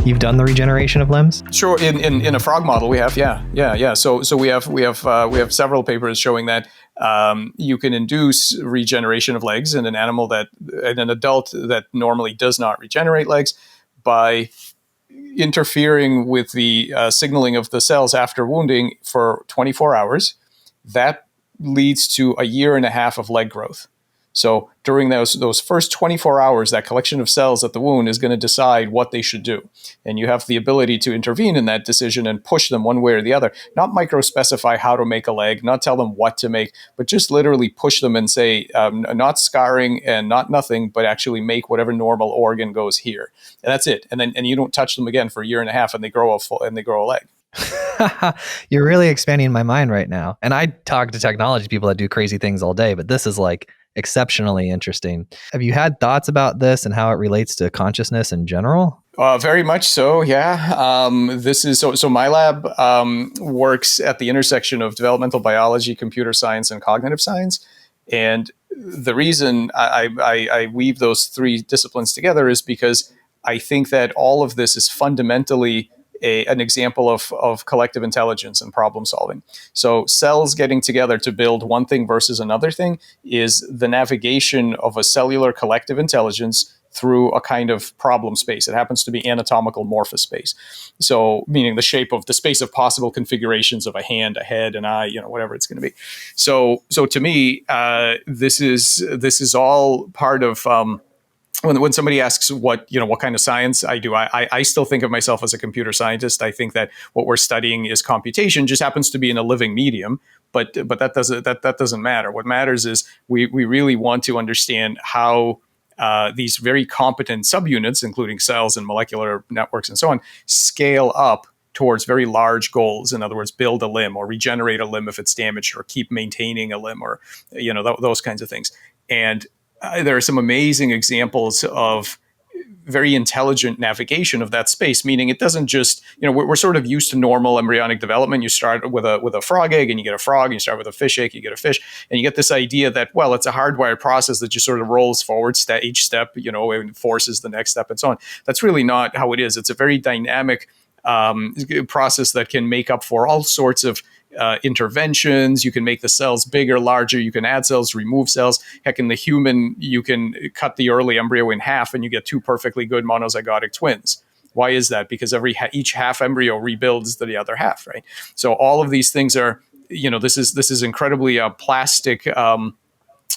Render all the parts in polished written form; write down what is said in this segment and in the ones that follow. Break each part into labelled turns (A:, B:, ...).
A: You've done the regeneration of limbs?
B: Sure. In a frog model, we have. Yeah. So we have several papers showing that you can induce regeneration of legs in an adult that normally does not regenerate legs by interfering with the signaling of the cells after wounding for 24 hours. That leads to a year and a half of leg growth. So during those first 24 hours, that collection of cells at the wound is going to decide what they should do. And you have the ability to intervene in that decision and push them one way or the other. Not micro-specify how to make a leg, not tell them what to make, but just literally push them and say, not scarring and not nothing, but actually make whatever normal organ goes here. And that's it. And you don't touch them again for a year and a half, and they grow a leg.
A: You're really expanding my mind right now. And I talk to technology people that do crazy things all day, but this is like exceptionally interesting. Have you had thoughts about this and how it relates to consciousness in general?
B: Very much so, yeah. This is so my lab works at the intersection of developmental biology, computer science, and cognitive science. And the reason I weave those three disciplines together is because I think that all of this is fundamentally an example of collective intelligence and problem solving. So cells getting together to build one thing versus another thing is the navigation of a cellular collective intelligence through a kind of problem space. It happens to be anatomical morphous space. So meaning the shape of the space of possible configurations of a hand, a head, an eye, whatever it's going to be. So to me, this is all part of when somebody asks what kind of science I do, I still think of myself as a computer scientist. I think that what we're studying is computation, just happens to be in a living medium, but that doesn't matter. What matters is we really want to understand how these very competent subunits, including cells and molecular networks and so on, scale up towards very large goals. In other words, build a limb or regenerate a limb if it's damaged, or keep maintaining a limb, or those kinds of things. And there are some amazing examples of very intelligent navigation of that space, meaning it doesn't just, we're sort of used to normal embryonic development. You start with a frog egg and you get a frog, and you start with a fish egg, you get a fish, and you get this idea that, well, it's a hardwired process that just sort of rolls forward each step, and forces the next step and so on. That's really not how it is. It's a very dynamic process that can make up for all sorts of interventions. You can make the cells bigger, larger. You can add cells, remove cells. Heck, in the human, you can cut the early embryo in half and you get two perfectly good monozygotic twins. Why is that? Because each half embryo rebuilds the other half, right? So all of these things are, this is incredibly plastic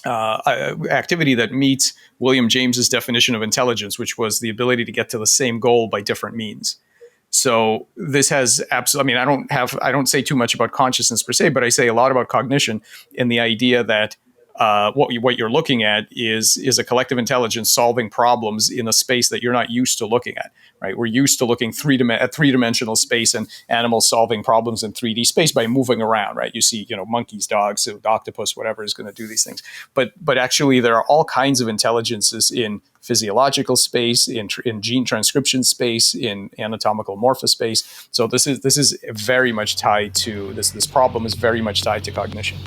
B: activity that meets William James's definition of intelligence, which was the ability to get to the same goal by different means. So this has absolutely, I don't say too much about consciousness per se, but I say a lot about cognition, and the idea that what you're looking at is a collective intelligence solving problems in a space that you're not used to looking at, right? We're used to looking at three-dimensional space and animals solving problems in 3D space by moving around, right? You see, monkeys, dogs, octopus, whatever is going to do these things. But actually, there are all kinds of intelligences in physiological space, in gene transcription space, in anatomical morphous space. So this is very much tied to this problem is very much tied to cognition.